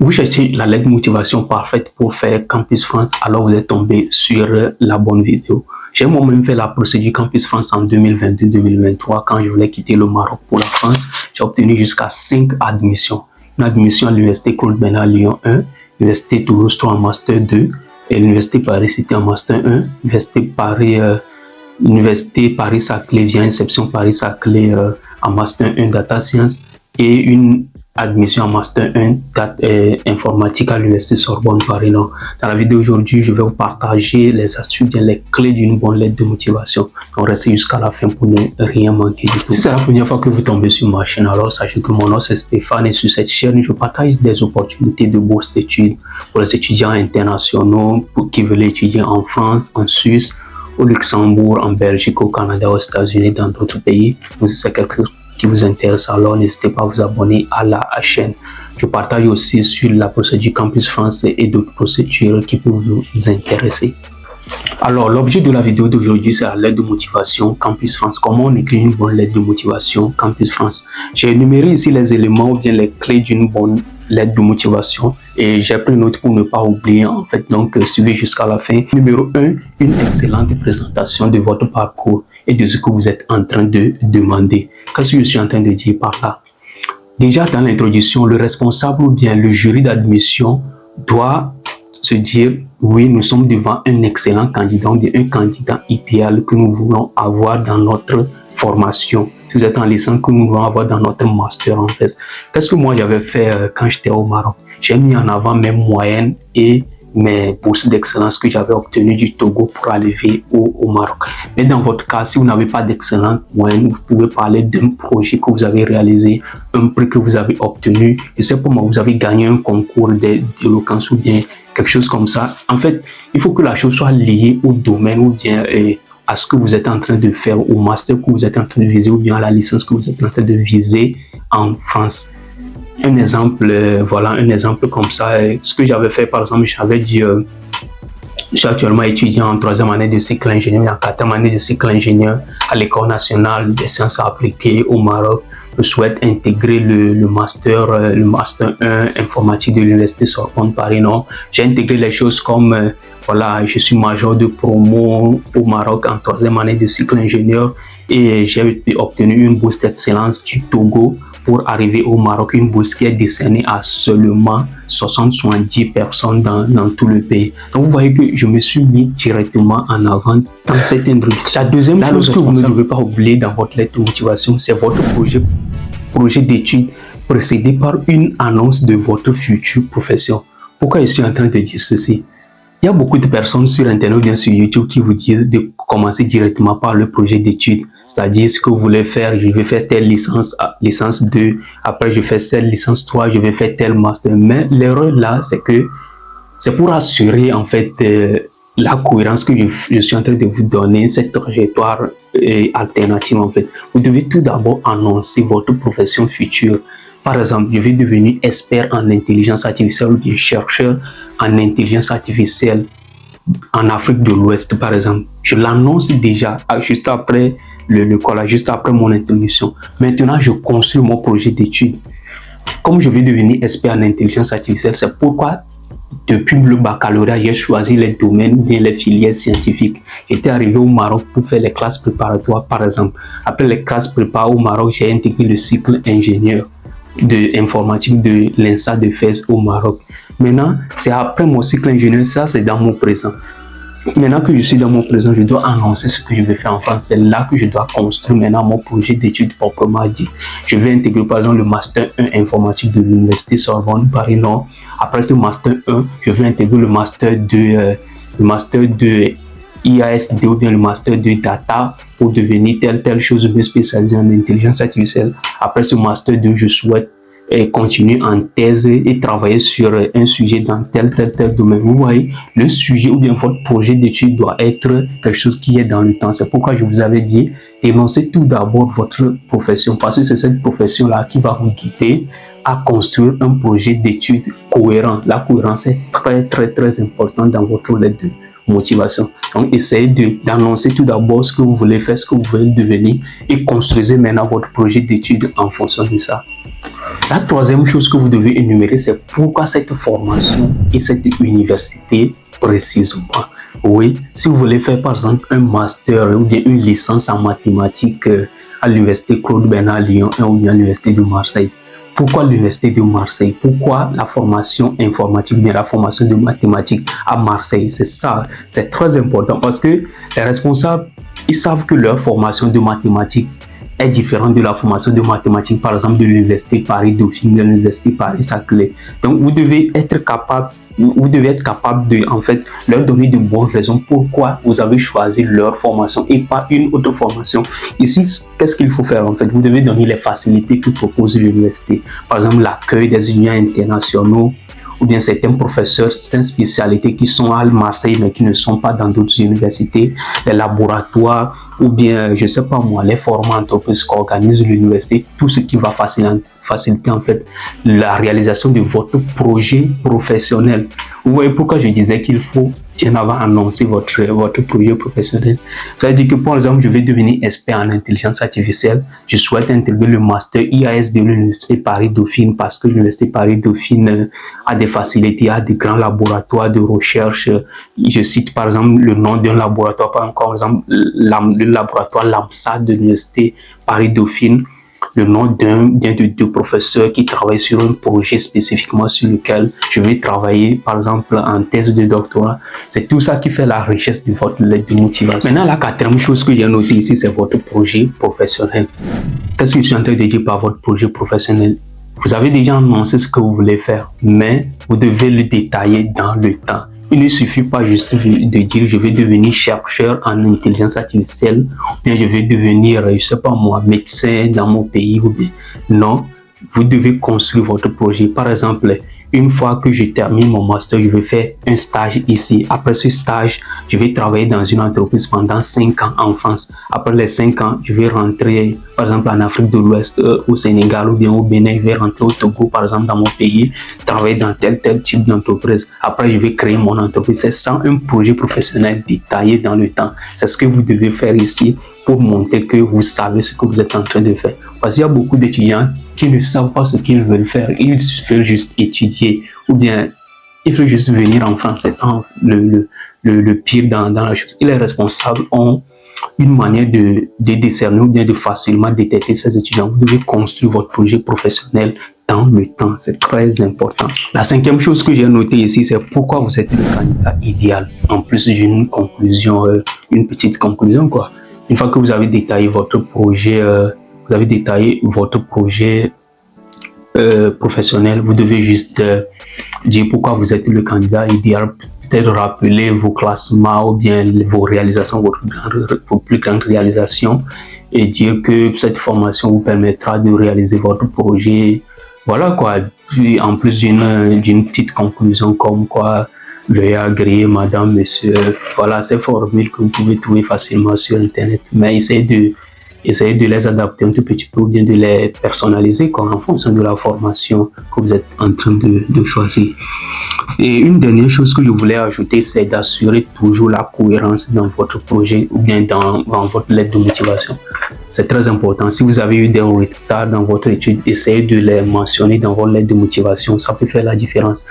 Vous cherchez la lettre de motivation parfaite pour faire Campus France, alors vous êtes tombé sur la bonne vidéo. J'ai moi-même fait la procédure Campus France en 2022-2023 quand je voulais quitter le Maroc pour la France. J'ai obtenu jusqu'à 5 admissions. Une admission à l'Université Claude Bernard Lyon 1, l'Université Toulouse 3 en Master 2 et l'Université Paris-Cité en Master 1, Université Paris-Saclay via Inception Paris-Saclay en Master 1 Data Science et une admission en Master 1 informatique à l'Université Sorbonne Paris-Nord. Dans la vidéo d'aujourd'hui, je vais vous partager les astuces, les clés d'une bonne lettre de motivation. Donc restez jusqu'à la fin pour ne rien manquer du tout. Si c'est la première fois que vous tombez sur ma chaîne, alors sachez que mon nom c'est Stéphane et sur cette chaîne, je partage des opportunités de bourse d'études pour les étudiants internationaux qui veulent étudier en France, en Suisse, au Luxembourg, en Belgique, au Canada, aux États-Unis, dans d'autres pays. Donc si c'est quelque chose qui vous intéresse, alors n'hésitez pas à vous abonner à la chaîne. Je partage aussi sur la procédure Campus France et d'autres procédures qui peuvent vous intéresser. Alors, l'objet de la vidéo d'aujourd'hui, c'est la lettre de motivation Campus France. Comment on écrit une bonne lettre de motivation Campus France? J'ai énuméré ici les éléments ou bien les clés d'une bonne lettre de motivation et j'ai pris note pour ne pas oublier en fait. Donc, suivez jusqu'à la fin. Numéro 1, une excellente présentation de votre parcours et de ce que vous êtes en train de demander. Qu'est-ce que je suis en train de dire par là? Déjà, dans l'introduction, le responsable ou bien le jury d'admission doit se dire oui, nous sommes devant un excellent candidat, un candidat idéal que nous voulons avoir dans notre formation. Si vous êtes en licence, que nous voulons avoir dans notre master en fait. Qu'est-ce que moi j'avais fait quand j'étais au Maroc? J'ai mis en avant mes moyennes et mes bourses d'excellence que j'avais obtenues du Togo pour arriver au Maroc. Mais dans votre cas, si vous n'avez pas d'excellente moyenne, vous pouvez parler d'un projet que vous avez réalisé, un prix que vous avez obtenu. Je sais pas moi, vous avez gagné un concours d'éloquence ou bien quelque chose comme ça. En fait, il faut que la chose soit liée au domaine ou bien à ce que vous êtes en train de faire, au master que vous êtes en train de viser ou bien à la licence que vous êtes en train de viser en France. Un exemple, voilà, un exemple comme ça. Ce que j'avais fait, par exemple, j'avais dit, je suis actuellement étudiant en 3e année de cycle ingénieur, en 4e année de cycle ingénieur à l'École nationale des sciences appliquées au Maroc. Je souhaite intégrer le master 1 informatique de l'Université Sorbonne Paris-Nord. J'ai intégré les choses comme, voilà, je suis major de promo au Maroc en 3e année de cycle ingénieur et j'ai obtenu une bourse d'excellence du Togo pour arriver au Maroc, une bourse qui est décernée à seulement 70 personnes dans tout le pays. Donc vous voyez que je me suis mis directement en avant dans cette introduction. La deuxième chose que vous ne devez pas oublier dans votre lettre de motivation, c'est votre projet d'études précédé par une annonce de votre future profession. Pourquoi je suis en train de dire ceci? Il y a beaucoup de personnes sur Internet ou bien sur YouTube qui vous disent de commencer directement par le projet d'études. C'est-à-dire ce que vous voulez faire, je vais faire telle licence, licence 2, après je fais telle licence 3, je vais faire tel master. Mais l'erreur là, c'est que c'est pour assurer en fait la cohérence que je suis en train de vous donner, cette trajectoire alternative en fait. Vous devez tout d'abord annoncer votre profession future. Par exemple, je vais devenir expert en intelligence artificielle ou bien chercheur en intelligence artificielle en Afrique de l'Ouest, par exemple. Je l'annonce déjà juste après le collège, juste après mon introduction. Maintenant, je construis mon projet d'études. Comme je vais devenir expert en intelligence artificielle, c'est pourquoi depuis le baccalauréat, j'ai choisi les domaines ou bien les filières scientifiques. J'étais arrivé au Maroc pour faire les classes préparatoires, par exemple. Après les classes préparatoires au Maroc, j'ai intégré le cycle ingénieur de informatique de l'INSA de Fès au Maroc. Maintenant, c'est après mon cycle ingénieur, ça c'est dans mon présent. Maintenant que je suis dans mon présent, je dois annoncer ce que je vais faire en France. C'est là que je dois construire maintenant mon projet d'études proprement dit. Je vais intégrer par exemple le Master 1 informatique de l'Université Sorbonne Paris-Nord. Après ce Master 1, je vais intégrer le Master 2 IASD ou bien le Master 2 Data pour devenir telle chose bien spécialisée en intelligence artificielle. Après ce Master 2, je souhaite continuer en thèse et travailler sur un sujet dans tel domaine. Vous voyez, le sujet ou bien votre projet d'étude doit être quelque chose qui est dans le temps. C'est pourquoi je vous avais dit d'énoncer tout d'abord votre profession, parce que c'est cette profession-là qui va vous guider à construire un projet d'étude cohérent. La cohérence est très importante dans votre lettre de motivation. Donc, essayez d'annoncer tout d'abord ce que vous voulez faire, ce que vous voulez devenir et construisez maintenant votre projet d'étude en fonction de ça. La troisième chose que vous devez énumérer, c'est pourquoi cette formation et cette université précisément. Oui, si vous voulez faire par exemple un master ou bien une licence en mathématiques à l'université Claude Bernard Lyon ou bien à l'université de Marseille, pourquoi l'université de Marseille? Pourquoi la formation informatique, bien la formation de mathématiques à Marseille? C'est ça, c'est très important parce que les responsables, ils savent que leur formation de mathématiques est différente de la formation de mathématiques, par exemple, de l'université Paris-Dauphine, de l'université Paris-Saclay. Donc, vous devez être capable de, en fait, leur donner de bonnes raisons pourquoi vous avez choisi leur formation et pas une autre formation. Ici, qu'est-ce qu'il faut faire en fait? Vous devez donner les facilités que propose l'université. Par exemple, l'accueil des étudiants internationaux, ou bien certains professeurs, certaines spécialités qui sont à Marseille mais qui ne sont pas dans d'autres universités, les laboratoires, ou bien, je ne sais pas moi, les formats entreprises qu'organise l'université, tout ce qui va faciliter en fait la réalisation de votre projet professionnel. Vous voyez pourquoi je disais qu'il faut bien avant annoncer votre projet professionnel. Ça veut dire que, par exemple, je vais devenir expert en intelligence artificielle. Je souhaite intégrer le master IAS de l'université Paris-Dauphine parce que l'université Paris-Dauphine a des facilités, a des grands laboratoires de recherche. Je cite par exemple le nom d'un laboratoire, par exemple le laboratoire LAMSA de l'université Paris-Dauphine. Le nom d'un de deux professeurs qui travaillent sur un projet spécifiquement sur lequel je vais travailler, par exemple en thèse de doctorat. C'est tout ça qui fait la richesse de votre lettre de motivation. Maintenant, la quatrième chose que j'ai notée ici, c'est votre projet professionnel. Qu'est-ce que je suis en train de dire par votre projet professionnel? Vous avez déjà annoncé ce que vous voulez faire, mais vous devez le détailler dans le temps. Il ne suffit pas juste de dire je vais devenir chercheur en intelligence artificielle, ou bien je vais devenir, je sais pas moi, médecin dans mon pays, ou bien. Non, vous devez construire votre projet. Par exemple, une fois que je termine mon master, je vais faire un stage ici. Après ce stage, je vais travailler dans une entreprise pendant 5 ans en France. Après les 5 ans, je vais rentrer, par exemple, en Afrique de l'Ouest, au Sénégal ou bien au Bénin. Je vais rentrer au Togo, par exemple, dans mon pays, travailler dans tel type d'entreprise. Après, je vais créer mon entreprise. C'est ça un projet professionnel détaillé dans le temps. C'est ce que vous devez faire ici pour montrer que vous savez ce que vous êtes en train de faire. Parce qu'il y a beaucoup d'étudiants qui ne savent pas ce qu'ils veulent faire. Ils veulent juste étudier ou bien ils veulent juste venir en France. C'est ça le pire dans la chose. Et les responsables ont une manière de décerner ou bien de facilement détecter ces étudiants. Vous devez construire votre projet professionnel dans le temps. C'est très important. La cinquième chose que j'ai notée ici, c'est pourquoi vous êtes le candidat idéal. En plus d'une conclusion, une petite conclusion quoi. Une fois que vous avez détaillé votre projet, professionnel, vous devez juste dire pourquoi vous êtes le candidat idéal, peut-être rappeler vos classements ou bien vos réalisations, vos plus grandes réalisations et dire que cette formation vous permettra de réaliser votre projet. Voilà quoi, en plus d'une petite conclusion comme quoi veuillez agréer madame, monsieur, voilà ces formules que vous pouvez trouver facilement sur internet, mais essayez de les adapter un tout petit peu ou bien de les personnaliser quoi, en fonction de la formation que vous êtes en train de choisir. Et une dernière chose que je voulais ajouter, c'est d'assurer toujours la cohérence dans votre projet ou bien dans votre lettre de motivation. C'est très important. Si vous avez eu des retards dans votre étude, essayez de les mentionner dans votre lettre de motivation. Ça peut faire la différence.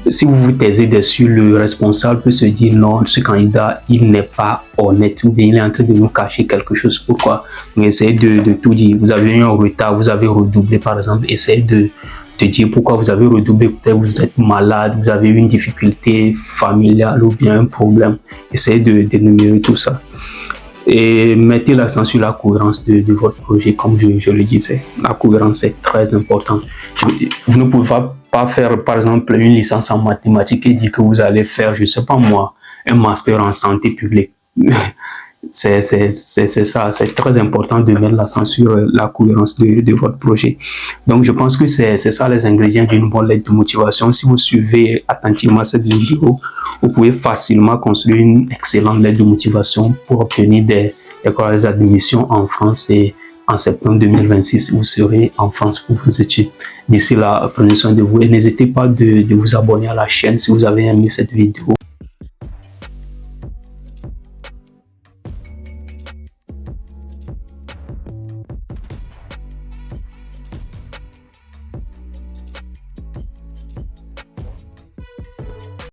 Si vous vous taisez dessus, le responsable peut se dire non, ce candidat, il n'est pas honnête ou bien il est en train de nous cacher quelque chose. Pourquoi? Donc, essayez de tout dire. Vous avez eu un retard, vous avez redoublé par exemple. Essayez de dire pourquoi vous avez redoublé. Peut-être vous êtes malade, vous avez eu une difficulté familiale ou bien un problème. Essayez d'énumérer tout ça. Et mettez l'accent sur la cohérence de votre projet, comme je le disais. La cohérence est très importante. Vous ne pouvez pas faire, par exemple, une licence en mathématiques et dire que vous allez faire, je ne sais pas moi, un master en santé publique. C'est ça, c'est très important de mettre l'accent sur la cohérence de votre projet. Donc, je pense que c'est ça les ingrédients d'une bonne lettre de motivation. Si vous suivez attentivement cette vidéo, vous pouvez facilement construire une excellente lettre de motivation pour obtenir des admissions en France et en septembre 2026, vous serez en France pour vos études. D'ici là, prenez soin de vous et n'hésitez pas de vous abonner à la chaîne si vous avez aimé cette vidéo.